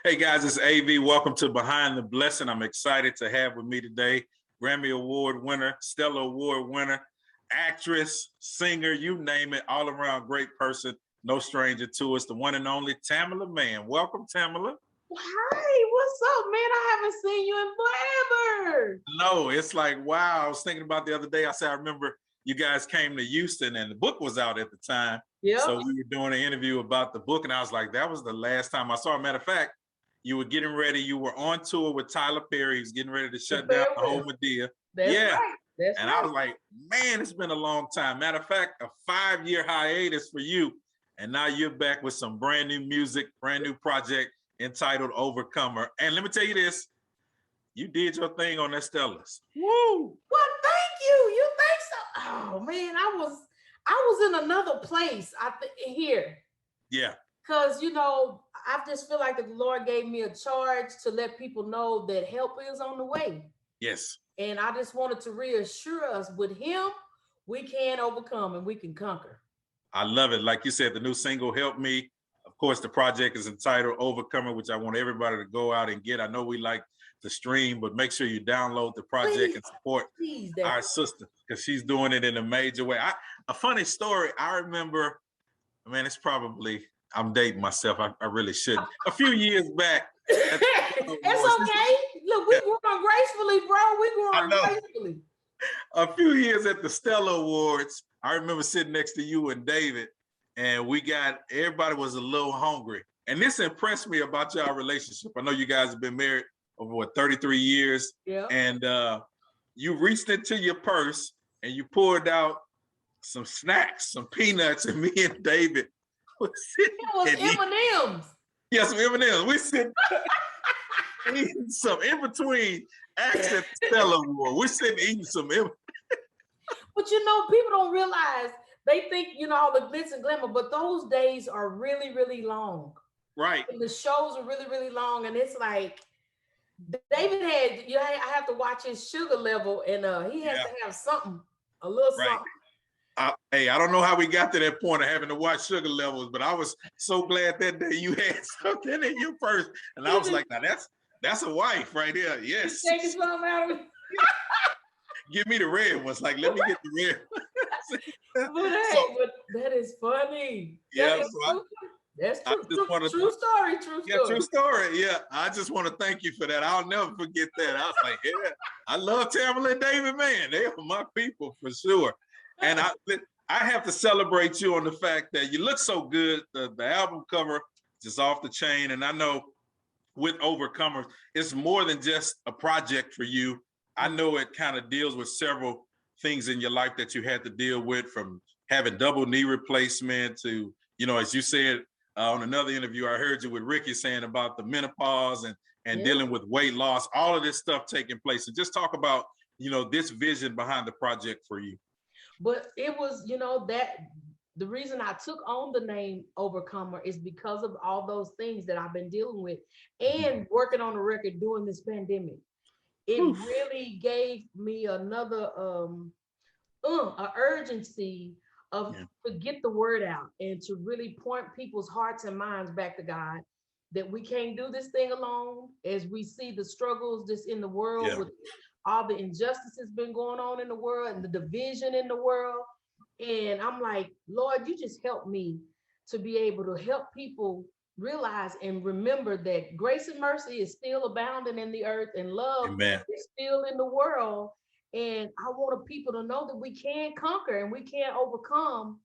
Hey guys, it's AV. Welcome to Behind the Blessing. I'm excited to have with me today Grammy Award winner, Stellar Award winner, actress, singer, you name it, all around great person, no stranger to us, the one and only Tamela Mann. Welcome, Tamela. Hi, what's up, man? I haven't seen you in forever. No, it's like, wow. I was thinking about the other day. I said, I remember you guys came to Houston and the book was out at the time. Yeah. So we were doing an interview about the book, and I was like, that was the last time I saw. Matter of fact, you were getting ready. You were on tour with Tyler Perry. He was getting ready to shut down the whole Medea. That's right. That's and right. I was like, man, it's been a long time. Matter of fact, a 5-year hiatus for you. And now you're back with some brand new music, brand new project entitled Overcomer. And let me tell you this, you did your thing on that Stellars. Woo! Well, thank you. You think so? Oh man, I was in another place. Here. Yeah. Because I just feel like the Lord gave me a charge to let people know that help is on the way. Yes. And I just wanted to reassure us with Him, we can overcome and we can conquer. I love it. Like you said, the new single, Help Me. Of course, the project is entitled Overcomer, which I want everybody to go out and get. I know we like to stream, but make sure you download the project and support our sister, because she's doing it in a major way. A funny story, I remember, man, it's probably, I'm dating myself. I really shouldn't. A few years back. It's okay. Look, we growing gracefully, bro. We growing gracefully. A few years at the Stellar Awards, I remember sitting next to you and David, and everybody was a little hungry. And this impressed me about your relationship. I know you guys have been married over 33 years. Yeah. And you reached into your purse and you poured out some snacks, some peanuts, and me and David was sitting. It was M&M's. Yeah, some M&M's. We sitting eating some in between acts at the Stellar Award. We're sitting eating some M&M's. But people don't realize, they think, all the glitz and glamour, but those days are really, really long. Right. And the shows are really, really long. And it's like, David I have to watch his sugar level, and he has to have something, a little something. Hey, I don't know how we got to that point of having to watch sugar levels, but I was so glad that day you had something in your purse. And I was like, now that's a wife right there. Yes. Taking something out of me. Give me the red ones. Like, let me get the red. But that is funny. Yeah. That's true. True story. Yeah, true story. Yeah. I just want to thank you for that. I'll never forget that. I was like, yeah, I love Tamela and David, man. They are my people for sure. And I have to celebrate you on the fact that you look so good. The album cover is off the chain. And I know with Overcomer, it's more than just a project for you. I know it kind of deals with several things in your life that you had to deal with, from having double knee replacement to, as you said on another interview, I heard you with Rickey saying about the menopause and dealing with weight loss, all of this stuff taking place. And just talk about, this vision behind the project for you. But it was, that the reason I took on the name Overcomer is because of all those things that I've been dealing with and working on the record during this pandemic. It really gave me another urgency of to get the word out and to really point people's hearts and minds back to God, that we can't do this thing alone, as we see the struggles just in the world with all the injustices been going on in the world and the division in the world. And I'm like, Lord, you just help me to be able to help people realize and remember that grace and mercy is still abounding in the earth, and love is still in the world. And I want people to know that we can conquer and we can overcome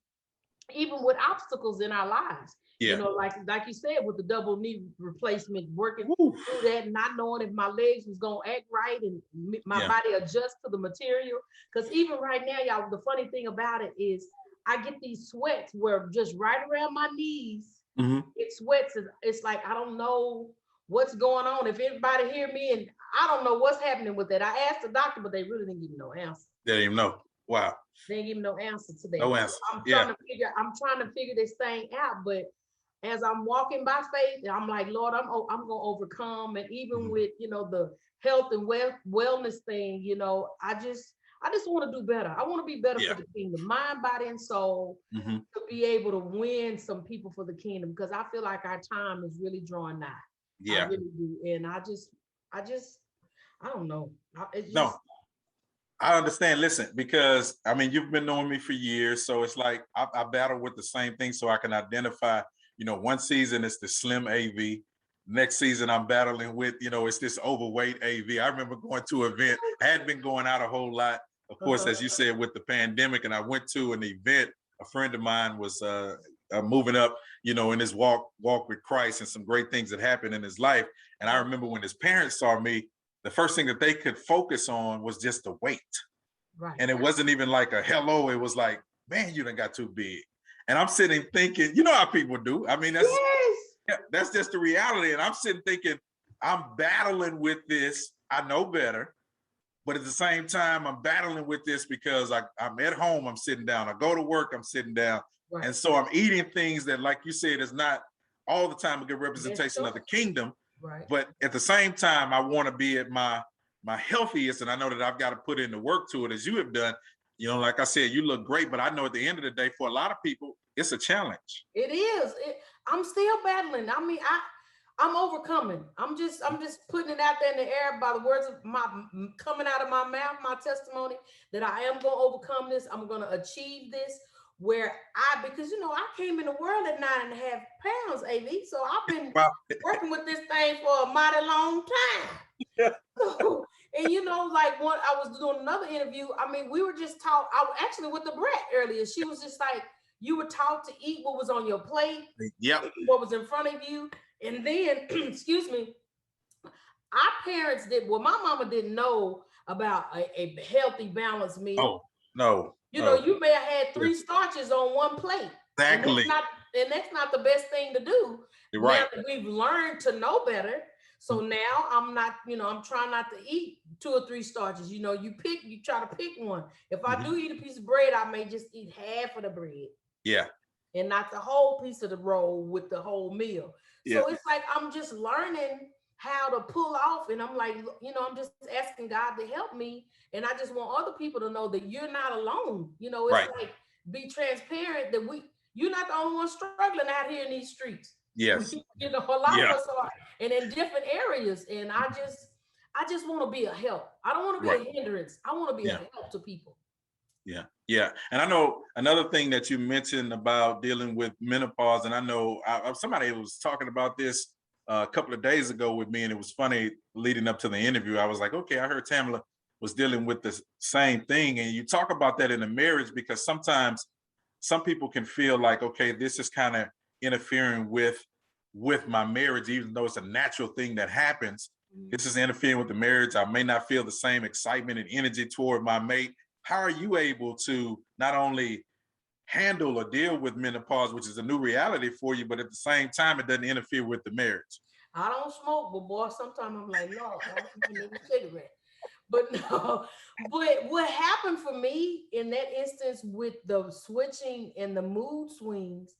even with obstacles in our lives. Like you said, with the double knee replacement, working through that, not knowing if my legs was gonna act right and my body adjust to the material. Because even right now, y'all, the funny thing about it is I get these sweats where just right around my knees, it sweats. It's like, I don't know what's going on. If anybody hear me, and I don't know what's happening with that. I asked the doctor, but they really didn't give me no answer. They didn't even know. Wow. They didn't give me no answer to that. No answer. I'm trying to figure this thing out, but as I'm walking by faith, I'm like, Lord, I'm gonna overcome. And even with the health and wellness thing, I just want to do better. I want to be better for the kingdom, mind, body, and soul, to be able to win some people for the kingdom, because I feel like our time is really drawing nigh. I Yeah. really do. And I don't know. It's No, just, I understand. Listen, because I mean, you've been knowing me for years, so it's like I battle with the same thing, so I can identify. One season it's the slim AV. Next season I'm battling with, it's this overweight AV. I remember going to an event. I had been going out a whole lot, of course, as you said, with the pandemic, and I went to an event. A friend of mine was moving up, in his walk with Christ, and some great things that happened in his life. And I remember when his parents saw me, the first thing that they could focus on was just the weight. right. And it wasn't even like a hello. It was like, man, you done got too big. And I'm sitting thinking, you know how people do. I mean, that's just the reality. And I'm sitting thinking, I'm battling with this. I know better. But at the same time, I'm battling with this because I'm at home, I'm sitting down. I go to work, I'm sitting down. Right. And so I'm eating things that, like you said, is not all the time a good representation of the kingdom. Right. But at the same time, I want to be at my healthiest, and I know that I've got to put in the work to it, as you have done. Like I said, you look great, but I know at the end of the day, for a lot of people, it's a challenge. It is. I'm still battling. I mean, I'm overcoming. I'm just putting it out there in the air by the words of coming out of my mouth, my testimony, that I am going to overcome this. I'm going to achieve this. Because I came in the world at 9.5 pounds, AV. So I've been working with this thing for a mighty long time. Yeah. So, and like I was doing another interview. I mean, we were just taught. I was actually with the brat earlier. She was just like, you were taught to eat what was on your plate. Yep. What was in front of you. And then, excuse me, our parents my mama didn't know about a healthy, balanced meal. Oh, no. You may have had 3 starches on one plate. Exactly. And that's not the best thing to do. You're right. Now that we've learned to know better. So now I'm not, I'm trying not to eat 2 or 3 starches. You try to pick one. If I do eat a piece of bread, I may just eat half of the bread. Yeah. And not the whole piece of the roll with the whole meal. So it's like I'm just learning how to pull off. And I'm like, I'm just asking God to help me. And I just want other people to know that you're not alone. It's like, be transparent that you're not the only one struggling out here in these streets. Yes. A lot of us are, and in different areas. And I just want to be a help. I don't want to be a hindrance. I want to be a help to people. Yeah. Yeah. And I know another thing that you mentioned about dealing with menopause, and I know somebody was talking about this a couple of days ago with me, and it was funny leading up to the interview. I was like, okay, I heard Tamela was dealing with the same thing. And you talk about that in a marriage, because sometimes some people can feel like, okay, this is kind of interfering with my marriage, even though it's a natural thing that happens. This is interfering with the marriage. I may not feel the same excitement and energy toward my mate. How are you able to not only handle or deal with menopause, which is a new reality for you, but at the same time, it doesn't interfere with the marriage? I don't smoke, but boy, sometimes I'm like, no, I don't smoke a cigarette. But no, but what happened for me in that instance with the switching and the mood swings,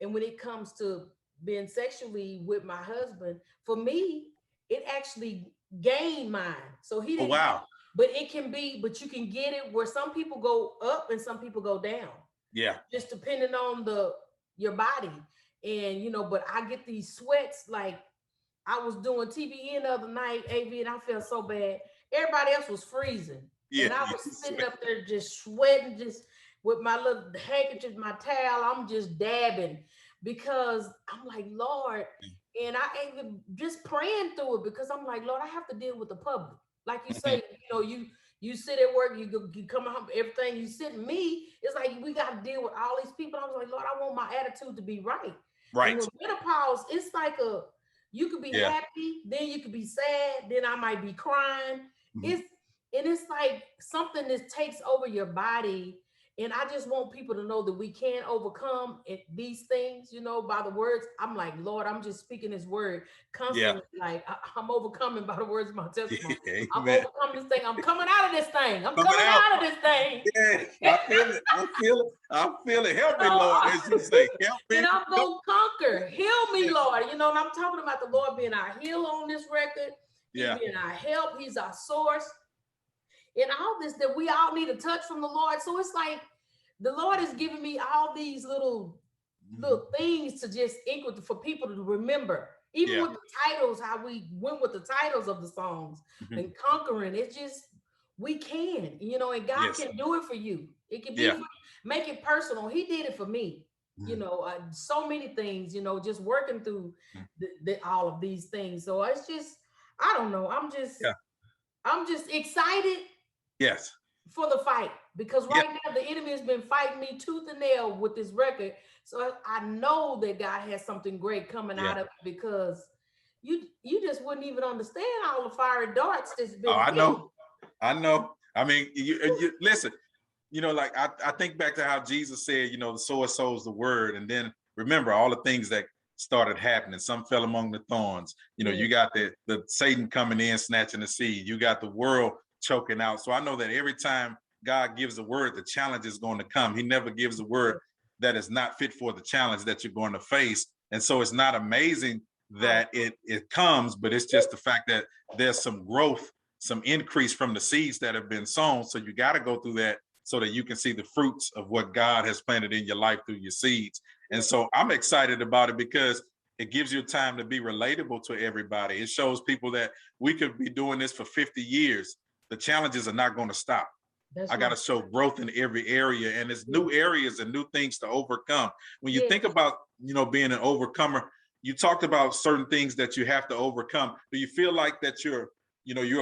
and when it comes to being sexually with my husband, for me, it actually gained mine. So he didn't. Oh, wow. But it can be, but you can get it where some people go up and some people go down. Yeah. Just depending on your body. And, but I get these sweats. Like I was doing TVN the other night, AV, and I felt so bad. Everybody else was freezing. Yeah, and I was sitting up there just sweating, just with my little handkerchief, my towel. I'm just dabbing because I'm like, Lord, and I ain't just praying through it because I'm like, Lord, I have to deal with the public. Like you say, you sit at work, you come home, everything you sit. Me, it's like we got to deal with all these people. I was like, Lord, I want my attitude to be right. Right. And with menopause, it's like you could be happy, then you could be sad, then I might be crying. It's like something that takes over your body. And I just want people to know that we can overcome these things, by the words. I'm like, Lord, I'm just speaking this word constantly. Yeah. Like I'm overcoming by the words of my testimony. Yeah, I'm overcoming this thing. I'm coming out of this thing. I'm coming out of this thing. Yeah, I feel it. I feel it. Help me, Lord, as you say. Help me. And I'm going to conquer. Heal me, Lord. And I'm talking about the Lord being our healer on this record. Yeah. Being our help. He's our source. And all this that we all need a touch from the Lord. So it's like the Lord is giving me all these little things to just ink with for people to remember. Even with the titles, how we went with the titles of the songs and conquering, it's just, we can, you know, and God can do it for you. It can be, make it personal. He did it for me, you know, so many things, you know, just working through all of these things. So it's just, I don't know. I'm just excited. Yes. For the fight, because right now the enemy has been fighting me tooth and nail with this record. So I know that God has something great coming out of it, because you just wouldn't even understand all the fiery darts that's been. Oh, I know. I mean, you listen. You know, like I think back to how Jesus said, you know, the sower sows the word, and then remember all the things that started happening. Some fell among the thorns. You know, you got the Satan coming in, snatching the seed. You got the world choking out. So I know that every time God gives a word, the challenge is going to come. He never gives a word that is not fit for the challenge that you're going to face. And so it's not amazing that it comes, but it's just the fact that there's some growth, some increase from the seeds that have been sown. So you got to go through that so that you can see the fruits of what God has planted in your life through your seeds. And so I'm excited about it because it gives you time to be relatable to everybody. It shows people that we could be doing this for 50 years. The challenges are not going to stop. I got to show growth in every area, and it's new areas and new things to overcome. When you think about, you know, being an overcomer, you talked about certain things that you have to overcome. Do you feel like that you're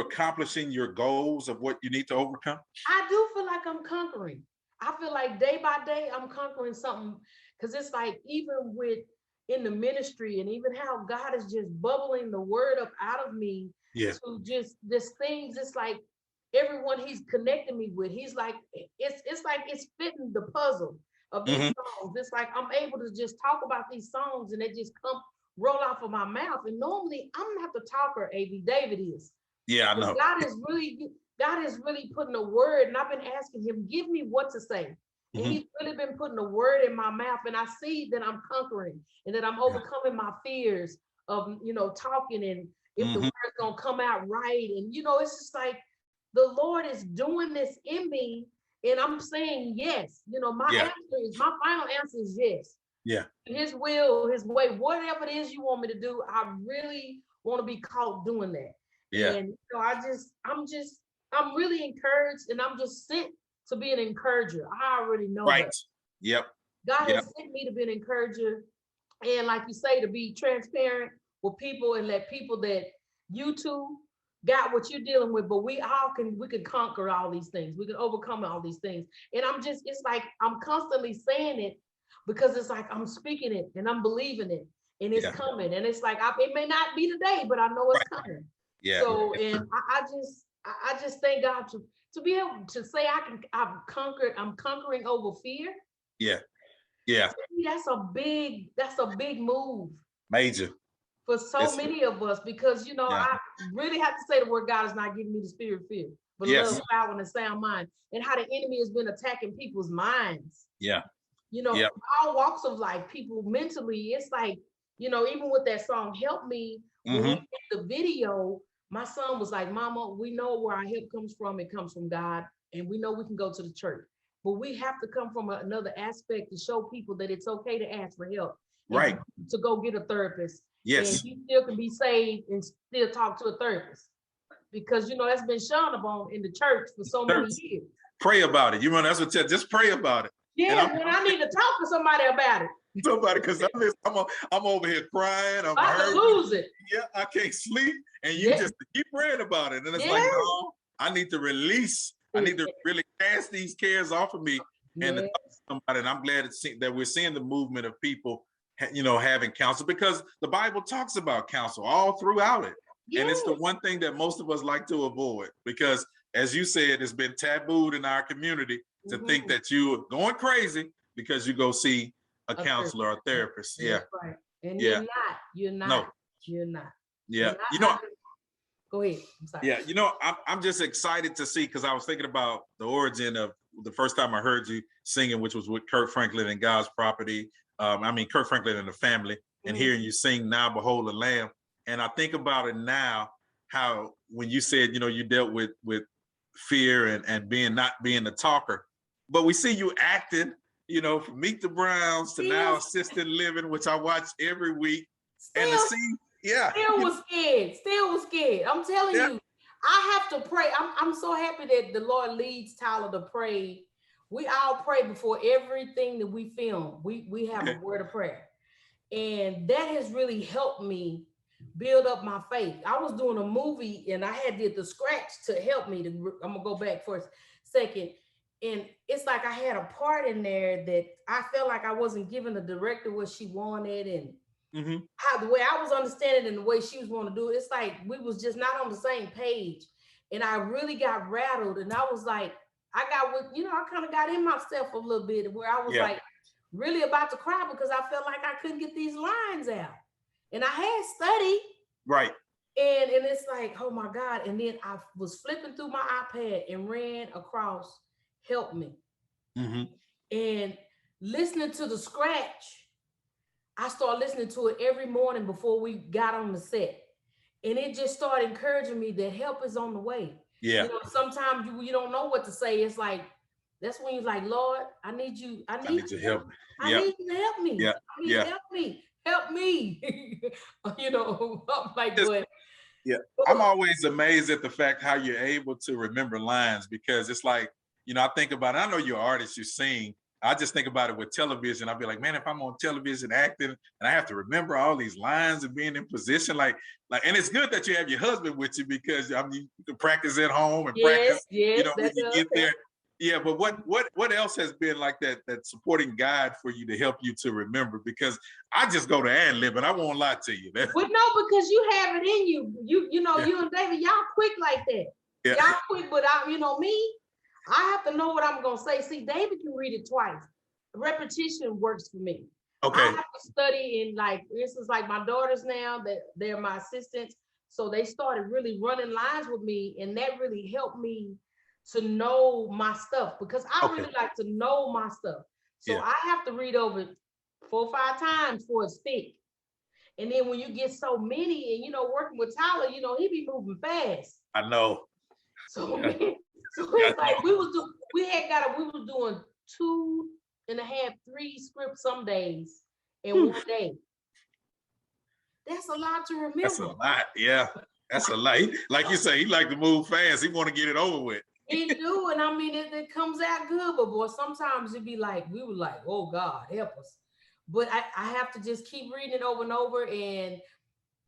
accomplishing your goals of what you need to overcome? I do feel like I'm conquering. I feel like day by day I'm conquering something, because it's like, even with in the ministry, and even how God is just bubbling the word up out of me to just this things. It's like everyone he's connecting me with, he's like, it's like it's fitting the puzzle of these songs. It's like I'm able to just talk about these songs and they just come roll off of my mouth. And normally I'm not the talker, AV. David is. Yeah, I know. God is really putting a word, and I've been asking him, give me what to say. And he's really been putting a word in my mouth, and I see that I'm conquering and that I'm overcoming my fears of, you know, talking, and if the word's gonna come out right. And, you know, it's just like the Lord is doing this in me, and I'm saying yes. You know, my final answer is yes. Yeah. His will, his way, whatever it is you want me to do, I really want to be caught doing that. Yeah. And, you know, I'm really encouraged, and I'm just sent to be an encourager. I already know that. Yep. God has sent me to be an encourager, and like you say, to be transparent with people, and let people that you two got what you're dealing with, but we can conquer all these things. We can overcome all these things. And it's like I'm constantly saying it, because it's like I'm speaking it and I'm believing it, and it's coming. And it's like it may not be today, but I know it's coming. Yeah. So, and I just thank God to be able to say I'm conquering over fear. Yeah. Yeah. That's a big move. Major. For so many of us, because, you know, I really have to say the word, God is not giving me the spirit of fear, but love, power, and a sound mind. And how the enemy has been attacking people's minds. Yeah. You know, all walks of life, people mentally. It's like, you know, even with that song, Help Me, when we did the video, my son was like, Mama, we know where our help comes from. It comes from God. And we know we can go to the church. But we have to come from another aspect to show people that it's okay to ask for help. Right. To go get a therapist. Yes. And you still can be saved and still talk to a therapist. Because, you know, that's been shunned upon in the church for so many years. Pray about it. You know, that's what just pray about it. Yeah, when I need to talk to somebody about it. Because I'm over here crying. I'm about to lose it. Yeah, I can't sleep. And you just keep praying about it. And it's like, no, I need to release. I need to really cast these cares off of me and to talk to somebody. And I'm glad that we're seeing the movement of people, you know, having counsel, because the Bible talks about counsel all throughout it. And it's the one thing that most of us like to avoid, because as you said, it's been tabooed in our community to think that you're going crazy because you go see a counselor or a therapist. That's right. And you're not. No. You're not. Yeah. You know, go ahead. I'm sorry. Yeah. You know, I'm just excited to see, because I was thinking about the origin of the first time I heard you singing, which was with Kirk Franklin and God's Property. Kirk Franklin and the Family, and hearing you sing Now Behold the Lamb. And I think about it now, how when you said, you know, you dealt with fear and not being the talker, but we see you acting, you know, from Meet the Browns to now assisted living, which I watch every week. And to see Yeah. Still was scared. Still was scared. I'm telling you, I have to pray. I'm so happy that the Lord leads Tyler to pray. We all pray before everything that we film. We have a word of prayer. And that has really helped me build up my faith. I was doing a movie and I did the scratch to help me. I'm gonna go back for a second. And it's like I had a part in there that I felt like I wasn't giving the director what she wanted, and how the way I was understanding and the way she was wanting to do it, it's like we was just not on the same page. And I really got rattled, and I was like, I kind of got in myself a little bit where I was like really about to cry because I felt like I couldn't get these lines out. And I had studied. Right. And it's like, oh my God. And then I was flipping through my iPad and ran across Help Me. And listening to the scratch, I started listening to it every morning before we got on the set. And it just started encouraging me that help is on the way. Yeah. You know, sometimes you don't know what to say. It's like, that's when you're like, Lord, I need you to help me. I need you to help me. Yeah. I need help me. You know, I'm like, but I'm always amazed at the fact how you're able to remember lines, because it's like, you know, I think about it. I know you're an artist, you sing. I just think about it with television. I'll be like, man, if I'm on television acting and I have to remember all these lines and being in position, like, and it's good that you have your husband with you, because I mean, you can practice at home and practice, you know, when you get there. Yeah, but what else has been like that supporting guide for you to help you to remember? Because I just go to ad lib, and I won't lie to you. Well, no, because you have it in you. You know, you and David, y'all quick like that. Yeah. Y'all quick, but you know me, I have to know what I'm gonna say. See, David can read it twice. Repetition works for me. Okay. I have to study, and like this is like my daughters now that they're my assistants, so they started really running lines with me, and that really helped me to know my stuff, because I really like to know my stuff. So I have to read over 4 or 5 times for it stick. And then when you get so many, and you know, working with Tyler, you know, he be moving fast. I know. So, it's like we was doing 2.5, 3 scripts some days in one day. That's a lot to remember. That's a lot, yeah. That's a lot. Like you say, he like to move fast. He want to get it over with. He do, and I mean, it comes out good, but boy, sometimes it'd be like, we were like, oh God, help us. But I have to just keep reading it over and over, and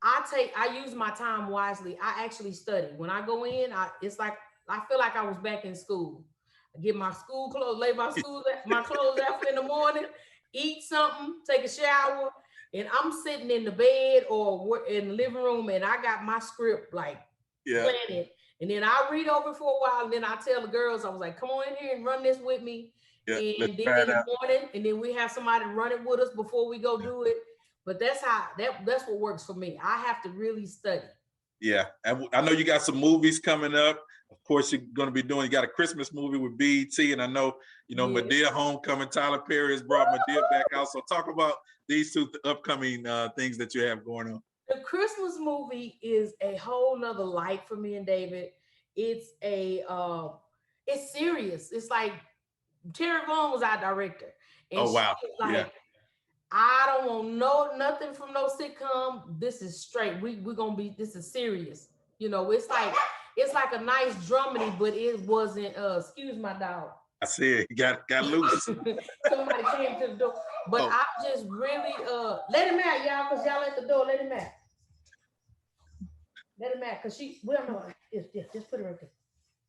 I use my time wisely. I actually study. When I go in, it's like, I feel like I was back in school. I get my school clothes, lay my clothes out in the morning, eat something, take a shower, and I'm sitting in the bed or in the living room, and I got my script like planted. And then I read over for a while, and then I tell the girls, I was like, come on in here and run this with me. And then in the morning, and then we have somebody run it with us before we go do it. But that's what works for me. I have to really study. Yeah. And I know you got some movies coming up. Of course, you're going to be you got a Christmas movie with BET, and I know, you know, Madea Homecoming, Tyler Perry has brought Madea back out. So talk about these 2 upcoming things that you have going on. The Christmas movie is a whole nother light for me and David. It's it's serious. It's like Terry Vaughn was our director. And oh, wow. Like, I don't want nothing from no sitcom. This is straight. We're gonna be, this is serious. You know, it's like a nice dramedy, but it wasn't excuse my dog. I see it. He got loose. Somebody came to the door. But I just really let him out, y'all, because y'all at the door. Let him out. Let him out, because just put it right there.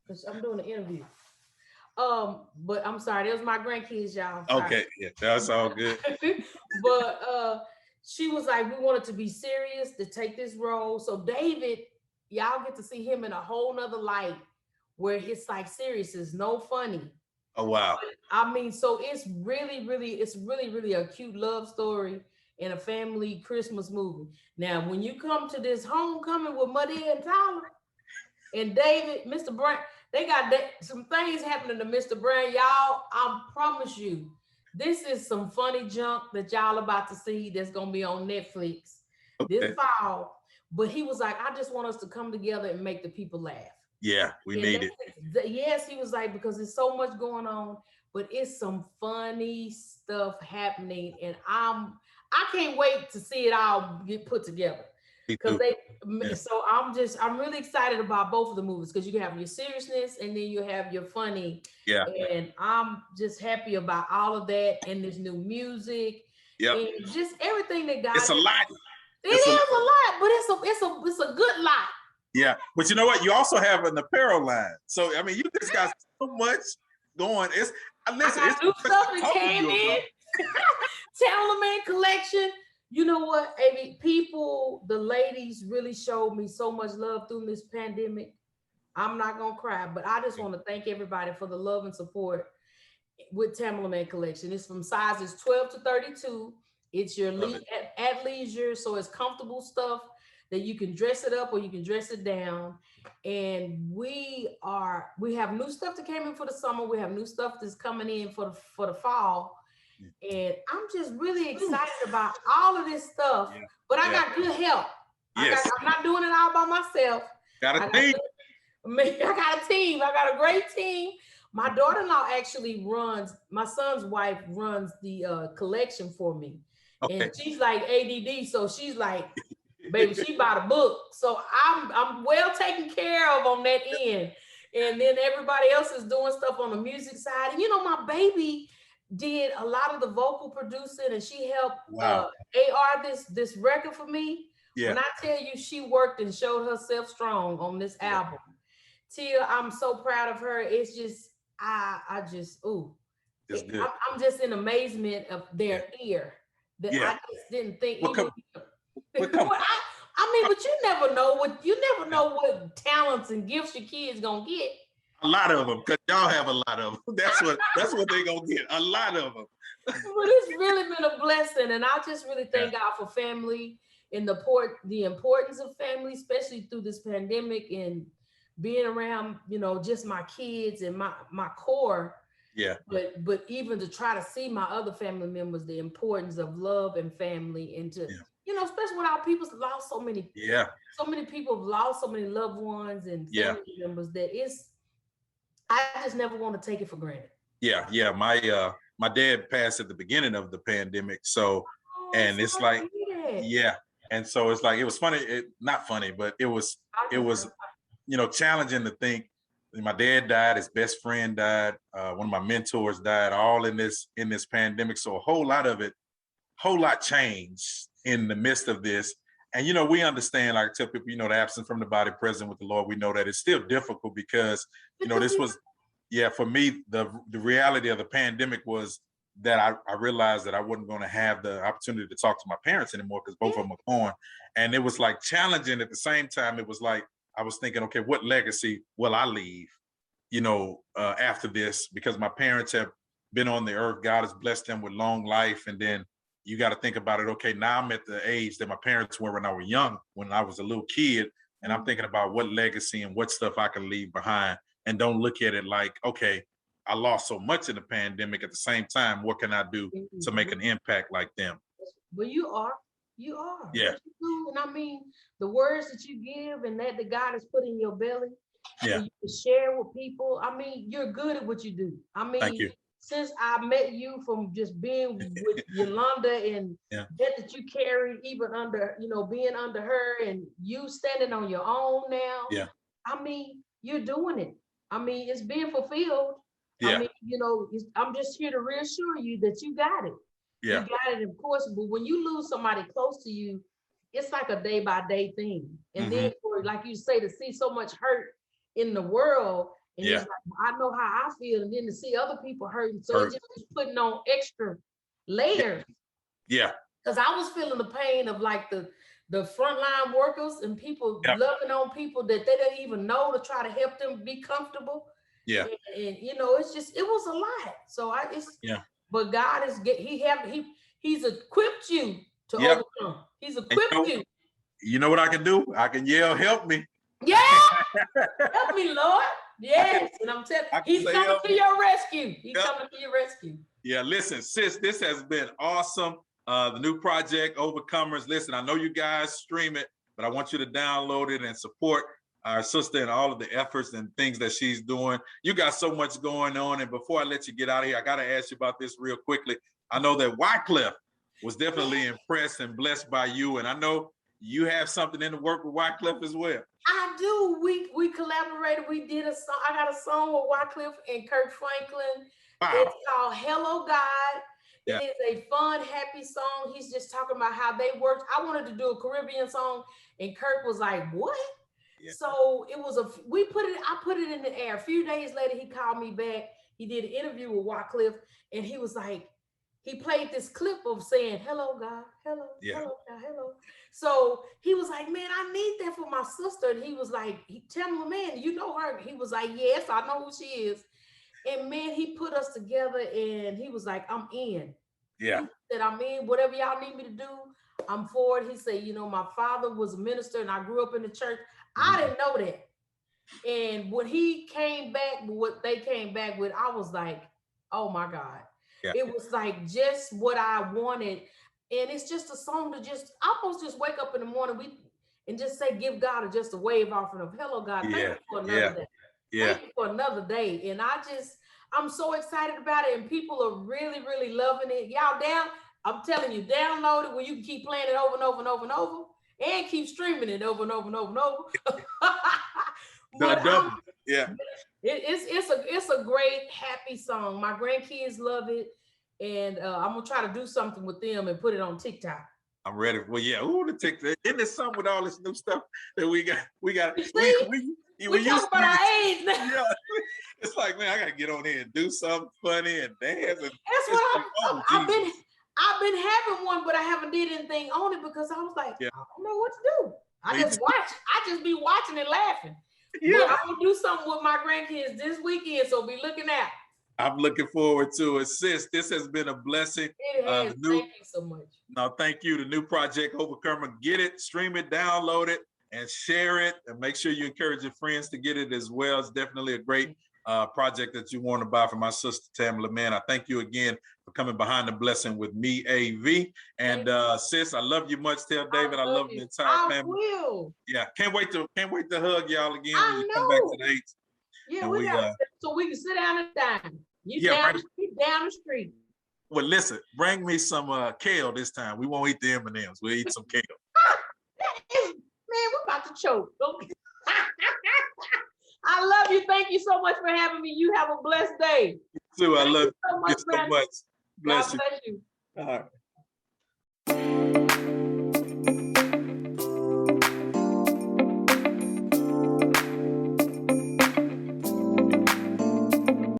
Because I'm doing an interview. But I'm sorry, it was my grandkids, y'all. Okay, yeah, that's all good. But she was like, we wanted to be serious, to take this role. So David, y'all get to see him in a whole nother light, where it's like serious, is no funny. Oh wow. But, I mean, so it's really a cute love story and a family Christmas movie. Now, when you come to this homecoming with Madea and Tyler and David, Mr. Brown, they got some things happening to Mr. Brown. Y'all, I promise you, this is some funny junk that y'all about to see that's going to be on Netflix this fall. But he was like, I just want us to come together and make the people laugh. Yeah, we need it. Yes, he was like, because there's so much going on, but it's some funny stuff happening. And I can't wait to see it all get put together. because so I'm really excited about both of the movies, because you can have your seriousness and then you have your funny. Yeah. And I'm just happy about all of that, and this new music. Yep. And just everything that God. It's a lot. It is a lot, but it's a good lot. Yeah, but you know what? You also have an apparel line. So I mean, you just got so much going. I got new stuff that came in. Tamela Mann collection. You know what, AV? The ladies really showed me so much love through this pandemic. I'm not gonna cry, but I just want to thank everybody for the love and support with Tamela Mann collection. It's from sizes 12 to 32. It's your at leisure, so it's comfortable stuff that you can dress it up or you can dress it down. And we have new stuff that came in for the summer. We have new stuff that's coming in for the fall. And I'm just really excited about all of this stuff. Yeah. But I got good help. Yes. I'm not doing it all by myself. Got a team. I got a team. I got a great team. My daughter-in-law actually my son's wife runs the collection for me. Okay. And she's like ADD, so she's like, baby, she bought a book. So I'm well taken care of on that end. And then everybody else is doing stuff on the music side. And you know, my baby did a lot of the vocal producing, and she helped AR this record for me. Yeah. When I tell you, she worked and showed herself strong on this album. Tia, I'm so proud of her. It's just, I'm just in amazement of their ear that I just didn't think. I mean, but you never know what talents and gifts your kids gonna get. A lot of them, because y'all have a lot of them. That's what they gonna get. A lot of them. But it's really been a blessing, and I just really thank God for family and the importance of family, especially through this pandemic and being around, you know, just my kids and my core. Yeah. But even to try to see my other family members, the importance of love and family, and to you know, especially when our people's lost so many. Yeah. So many people have lost so many loved ones and family members that I just never want to take it for granted. Yeah, yeah. My dad passed at the beginning of the pandemic, so and it's like and so it's like it was funny, not funny, but it was you know, challenging to think. My dad died, his best friend died, one of my mentors died, all in this pandemic. So a whole lot changed in the midst of this. And, you know, we understand, like I tell people, you know, the absent from the body, present with the Lord, we know that it's still difficult because, you know, this was, for me, the reality of the pandemic was that I realized that I wasn't going to have the opportunity to talk to my parents anymore because both of them are gone. And it was like challenging at the same time. It was like, I was thinking, okay, what legacy will I leave, you know, after this? Because my parents have been on the earth. God has blessed them with long life. And then you got to think about it. Okay, now I'm at the age that my parents were when I was young, when I was a little kid. And I'm thinking about what legacy and what stuff I can leave behind, and don't look at it like, okay, I lost so much in the pandemic. At the same time, what can I do to make an impact like them? Well, you are. Yeah. And I mean, the words that you give and that God has put in your belly, you can share with people. I mean, you're good at what you do. I mean, thank you. Since I met you from just being with Yolanda and that you carried, even under, you know, being under her, and you standing on your own now. Yeah. I mean, you're doing it. I mean, it's being fulfilled. Yeah. I mean, you know, I'm just here to reassure you that you got it. Yeah. You got it, of course, but when you lose somebody close to you, it's like a day-by-day thing. And then, for, like you say, to see so much hurt in the world, and it's like, I know how I feel, and then to see other people hurting, so it just was putting on extra layers. Yeah. Because I was feeling the pain of like the frontline workers and people loving on people that they didn't even know, to try to help them be comfortable. Yeah. And you know, it was a lot. So but God is he's equipped you to overcome. He's equipped you. You know what I can do? I can yell, help me. Yeah. Help me, Lord. Yes. And I'm telling you, he's coming to your rescue. He's coming to your rescue. Yeah, listen, sis, this has been awesome. The new project, Overcomers. Listen, I know you guys stream it, but I want you to download it and support our sister and all of the efforts and things that she's doing. You got so much going on. And before I let you get out of here, I got to ask you about this real quickly. I know that Wycliffe was definitely impressed and blessed by you. And I know you have something in the work with Wycliffe as well. I do. We collaborated. We did a song. I got a song with Wycliffe and Kirk Franklin. Wow. It's called Hello God. Yeah. It is a fun, happy song. He's just talking about how they worked. I wanted to do a Caribbean song, and Kirk was like, "What?" Yeah. So it was I put it in the air. A few days later, he called me back. He did an interview with Wycliffe, and he was like, he played this clip of saying, "Hello, God, hello, hello, God, hello." So he was like, "Man, I need that for my sister." And he was like, "Tamela Mann, you know her?" He was like, "Yes, I know who she is." And man, he put us together, and he was like, "I'm in." Yeah. He said, "I'm in. Whatever y'all need me to do, I'm for it." He said, "You know, my father was a minister, and I grew up in the church." I didn't know that. And when he came back with what they came back with, I was like, "Oh my God." Yeah. It was like just what I wanted. And it's just a song to just almost just wake up in the morning and just say, give God just a wave offering of hello, God. Thank you for another day. Thank you for another day. And I'm so excited about it. And people are really, really loving it. Y'all I'm telling you, download it where you can keep playing it over and over and over and over and keep streaming it over and over and over and over. But it's a great, happy song. My grandkids love it. And I'm gonna try to do something with them and put it on TikTok. I'm ready. Well, yeah. Ooh, the TikTok. Isn't there something with all this new stuff that we got? We talk about our age now. Yeah. It's like, man, I gotta get on here and do something funny and dance. And that's what I've been having one, but I haven't did anything on it because I was like, I don't know what to do. I just be watching and laughing. Yeah. But I'm gonna do something with my grandkids this weekend, so be looking out. I'm looking forward to it. Sis, this has been a blessing. It has. Thank you so much. No, thank you. The new project, Overcomer. Get it, stream it, download it, and share it. And make sure you encourage your friends to get it as well. It's definitely a great project that you want to buy for my sister, Tamela Mann. I thank you again for coming behind the blessing with me, AV. And sis, I love you much. Tell David I love the entire family. I will. Yeah, can't wait to hug y'all again when you come back to the 8th. Yeah, we got so we can sit down and dine. Down the street. Well, listen, bring me some kale this time. We won't eat the M&Ms. We'll eat some kale. Man, we're about to choke. Okay. I love you. Thank you so much for having me. You have a blessed day. You too. I love you so much. Bless you. God bless you. All right.